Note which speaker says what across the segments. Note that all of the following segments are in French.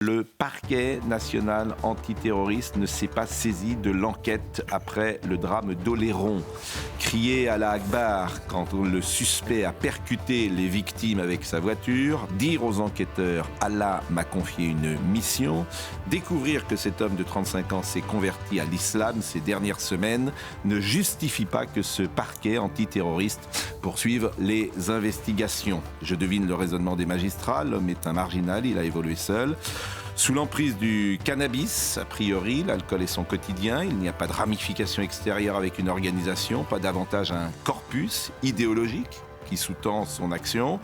Speaker 1: Le parquet national antiterroriste ne s'est pas saisi de l'enquête après le drame d'Oléron. Crier Allah Akbar quand le suspect a percuté les victimes avec sa voiture, dire aux enquêteurs « Allah m'a confié une mission », découvrir que cet homme de 35 ans s'est converti à l'islam ces dernières semaines ne justifie pas que ce parquet antiterroriste poursuive les investigations. Je devine le raisonnement des magistrats, l'homme est un marginal, il a évolué seul. Sous l'emprise du cannabis, a priori, l'alcool est son quotidien, il n'y a pas de ramification extérieure avec une organisation, pas davantage un corpus idéologique qui sous-tend son action.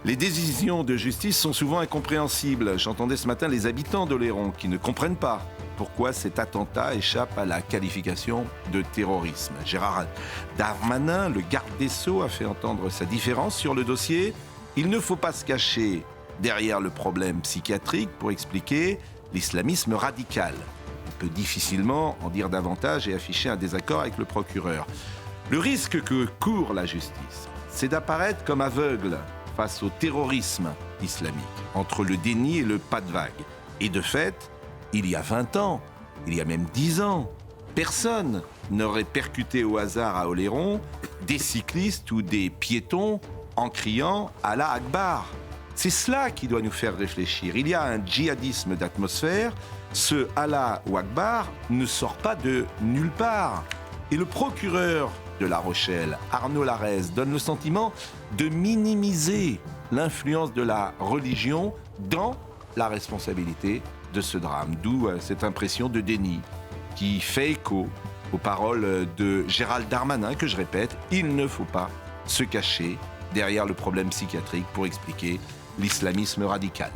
Speaker 1: Les décisions de justice sont souvent incompréhensibles. J'entendais ce matin les habitants d'Oléron qui ne comprennent pas pourquoi cet attentat échappe à la qualification de terrorisme. Gérald Darmanin, le garde des Sceaux, a fait entendre sa différence sur le dossier. Il ne faut pas se cacher derrière le problème psychiatrique pour expliquer l'islamisme radical. On peut difficilement en dire davantage et afficher un désaccord avec le procureur. Le risque que court la justice, c'est d'apparaître comme aveugle face au terrorisme islamique, entre le déni et le pas de vague. Et de fait, il y a 20 ans, il y a même 10 ans, personne n'aurait percuté au hasard à Oléron des cyclistes ou des piétons en criant « Allah Akbar ». C'est cela qui doit nous faire réfléchir. Il y a un djihadisme d'atmosphère. Ce Allah ou Akbar ne sort pas de nulle part. Et le procureur de La Rochelle, Arnaud Larez, donne le sentiment de minimiser l'influence de la religion dans la responsabilité de ce drame. D'où cette impression de déni qui fait écho aux paroles de Gérald Darmanin, que je répète, il ne faut pas se cacher derrière le problème psychiatrique pour expliquer l'islamisme radical.